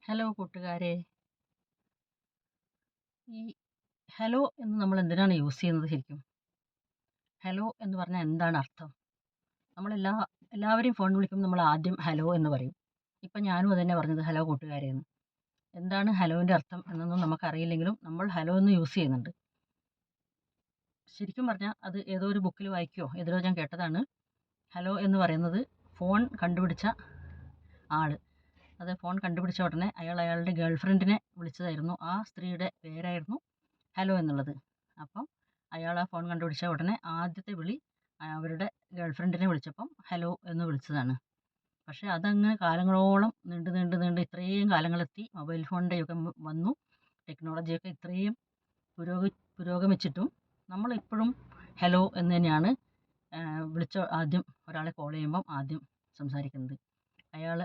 Hello കൂട്ടുകാരെ, ഈ hello എന്ന് നമ്മൾ എന്തിനാണ് യൂസ് ചെയ്യുന്നത് ശരിക്കും? ഹലോ എന്ന് പറഞ്ഞാൽ എന്താണ് അർത്ഥം? എല്ലാവരെയും ഫോൺ വിളിക്കുമ്പോൾ നമ്മൾ ആദ്യം ഹലോ എന്ന് പറയും. ഇപ്പം ഞാനും അതുതന്നെ പറഞ്ഞത് ഹലോ കൂട്ടുകാരെ എന്ന്. എന്താണ് ഹലോൻ്റെ അർത്ഥം എന്നൊന്നും നമുക്കറിയില്ലെങ്കിലും നമ്മൾ ഹലോ എന്ന് യൂസ് ചെയ്യുന്നുണ്ട്. ശരിക്കും പറഞ്ഞാൽ അത് ഏതോ ഒരു ബുക്കിൽ വായിക്കുകയോ ഏതിലോ ഞാൻ കേട്ടതാണ്. ഹലോ എന്ന് പറയുന്നത് ഫോൺ കണ്ടുപിടിച്ച ആൾ, അത് ഫോൺ കണ്ടുപിടിച്ച ഉടനെ അയാളുടെ ഗേൾഫ്രണ്ടിനെ വിളിച്ചതായിരുന്നു. ആ സ്ത്രീയുടെ പേരായിരുന്നു ഹലോ എന്നുള്ളത്. അപ്പം അയാൾ ആ ഫോൺ കണ്ടുപിടിച്ച ഉടനെ ആദ്യത്തെ വിളി അവരുടെ ഗേൾഫ്രണ്ടിനെ വിളിച്ചപ്പം ഹലോ എന്ന് വിളിച്ചതാണ്. പക്ഷേ അതങ്ങ് കാലങ്ങളോളം നീണ്ട് നീണ്ട് നീണ്ട് ഇത്രയും കാലങ്ങളെത്തി മൊബൈൽ ഫോണിൻ്റെ യുഗം വന്നു. ടെക്നോളജിയൊക്കെ ഇത്രയും പുരോഗമിച്ചിട്ടും നമ്മളിപ്പോഴും ഹലോ എന്ന് തന്നെയാണ് ആദ്യം ഒരാളെ കോൾ ചെയ്യുമ്പം ആദ്യം സംസാരിക്കുന്നത്.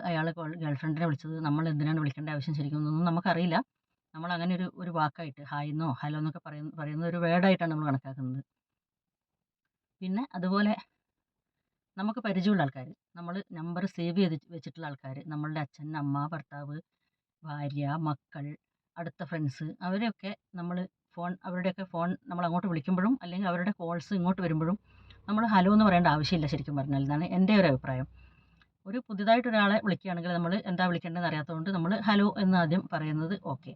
അയാളെ ഗേൾഫ്രണ്ടിനെ വിളിച്ചത് നമ്മൾ എന്തിനാണ് വിളിക്കേണ്ട ആവശ്യം ശരിക്കും എന്നൊന്നും നമുക്കറിയില്ല. നമ്മൾ അങ്ങനെ ഒരു വാക്കായിട്ട് ഹായ് എന്നോ ഹലോ എന്നൊക്കെ പറയുന്ന ഒരു വേർഡായിട്ടാണ് നമ്മൾ കണക്കാക്കുന്നത്. പിന്നെ അതുപോലെ നമുക്ക് പരിചയമുള്ള ആൾക്കാർ, നമ്മൾ നമ്പർ സേവ് ചെയ്ത് വെച്ചിട്ടുള്ള ആൾക്കാർ, നമ്മളുടെ അച്ഛൻ, അമ്മ, ഭർത്താവ്, ഭാര്യ, മക്കൾ, അടുത്ത ഫ്രണ്ട്സ്, അവരുടെയൊക്കെ ഫോൺ നമ്മൾ അങ്ങോട്ട് വിളിക്കുമ്പോഴും അല്ലെങ്കിൽ അവരുടെ കോൾസ് ഇങ്ങോട്ട് വരുമ്പോഴും നമ്മൾ ഹലോ എന്ന് പറയേണ്ട ആവശ്യമില്ല ശരിക്കും പറഞ്ഞാൽ. എന്നാണ് എൻ്റെ ഒരു അഭിപ്രായം. ഒരു പുതിയതായിട്ട് ഒരാളെ വിളിക്കുകയാണെങ്കിൽ നമ്മൾ എന്താ വിളിക്കേണ്ടതെന്ന് അറിയാത്തതുകൊണ്ട് നമ്മൾ ഹലോ എന്ന് ആദ്യം പറയുന്നത് ഓക്കെ.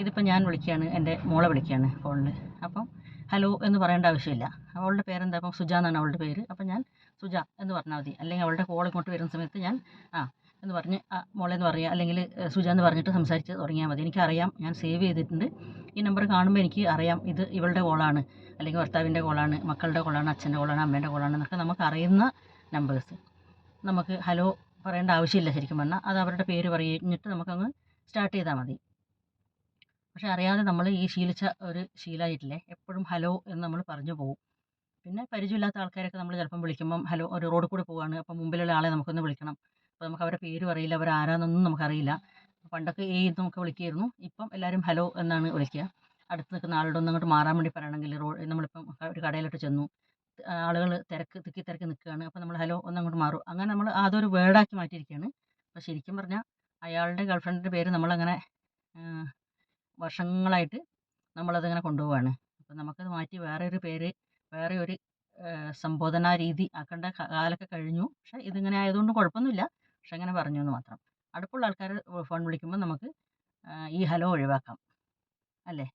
ഇതിപ്പോൾ ഞാൻ വിളിക്കുകയാണ്, എൻ്റെ മോളെ വിളിക്കുകയാണ് ഫോണിൽ. അപ്പം ഹലോ എന്ന് പറയേണ്ട ആവശ്യമില്ല. അവളുടെ പേരെന്താ, അപ്പം സുജ എന്നാണ് അവളുടെ പേര്. അപ്പം ഞാൻ സുജ എന്ന് പറഞ്ഞാൽ മതി. അല്ലെങ്കിൽ അവളുടെ കോൾ ഇങ്ങോട്ട് വരുന്ന സമയത്ത് ഞാൻ എന്ന് പറഞ്ഞ് മോളെ എന്ന് പറയുക, അല്ലെങ്കിൽ സുജ എന്ന് പറഞ്ഞിട്ട് സംസാരിച്ച് തുടങ്ങിയാൽ മതി. എനിക്കറിയാം, ഞാൻ സേവ് ചെയ്തിട്ടുണ്ട്. ഈ നമ്പർ കാണുമ്പോൾ എനിക്ക് അറിയാം ഇത് ഇവളുടെ കോളാണ്, അല്ലെങ്കിൽ ഭർത്താവിൻ്റെ കോളാണ്, മക്കളുടെ കോളാണ്, അച്ഛൻ്റെ കോളാണ്, അമ്മേൻ്റെ കോളാണ് എന്നൊക്കെ നമുക്കറിയുന്ന നമ്പേഴ്സ് നമുക്ക് ഹലോ പറയേണ്ട ആവശ്യമില്ല ശരിക്കും പറഞ്ഞാൽ. അത് അവരുടെ പേര് പറഞ്ഞിട്ട് നമുക്കങ്ങ് സ്റ്റാർട്ട് ചെയ്താൽ മതി. പക്ഷെ അറിയാതെ നമ്മൾ ഈ ശീലിച്ച ഒരു ശീലമായിട്ടില്ലേ, എപ്പോഴും ഹലോ എന്ന് നമ്മൾ പറഞ്ഞു പോകും. പിന്നെ പരിചയമില്ലാത്ത ആൾക്കാരൊക്കെ നമ്മൾ ചിലപ്പം വിളിക്കുമ്പം ഹലോ, ഒരു റോഡിൽ കൂടെ പോവുകയാണ്, അപ്പം മുമ്പിലുള്ള ആളെ നമുക്കൊന്ന് വിളിക്കണം. അപ്പോൾ നമുക്ക് അവരുടെ പേരും അറിയില്ല, അവരാരാന്നൊന്നും നമുക്കറിയില്ല. പണ്ടൊക്കെ എന്നൊക്കെ വിളിക്കുമായിരുന്നു. ഇപ്പം എല്ലാവരും ഹലോ എന്നാണ് വിളിക്കുക. അടുത്ത് നിൽക്കുന്ന ആളോട് ഒന്ന് അങ്ങോട്ട് മാറാൻ വേണ്ടി പറയണമെങ്കിൽ നമ്മളിപ്പം ഒരു കടയിലോട്ട് ചെന്നു, ആളുകൾ തിക്കി തിരക്ക് നിൽക്കുകയാണ്, അപ്പോൾ നമ്മൾ ഹലോ ഒന്ന് അങ്ങോട്ട് മാറും. അങ്ങനെ നമ്മൾ അതൊരു വേർഡാക്കി മാറ്റിയിരിക്കുകയാണ്. അപ്പോൾ ശരിക്കും പറഞ്ഞാൽ അയാളുടെ ഗേൾഫ്രണ്ടിൻ്റെ പേര് നമ്മളങ്ങനെ വർഷങ്ങളായിട്ട് നമ്മളതിങ്ങനെ കൊണ്ടുപോവുകയാണ്. അപ്പോൾ നമുക്കത് മാറ്റി വേറെ ഒരു പേര്, വേറെ ഒരു സംബോധനാ രീതി ആക്കേണ്ട കാലമൊക്കെ കഴിഞ്ഞു. പക്ഷേ ഇതിങ്ങനെ ആയതുകൊണ്ട് കുഴപ്പമൊന്നുമില്ല. പക്ഷെ അങ്ങനെ പറഞ്ഞു എന്ന് മാത്രം. അടുപ്പുള്ള ആൾക്കാർ ഫോൺ വിളിക്കുമ്പോൾ നമുക്ക് ഈ ഹലോ ഒഴിവാക്കാം, അല്ലേ?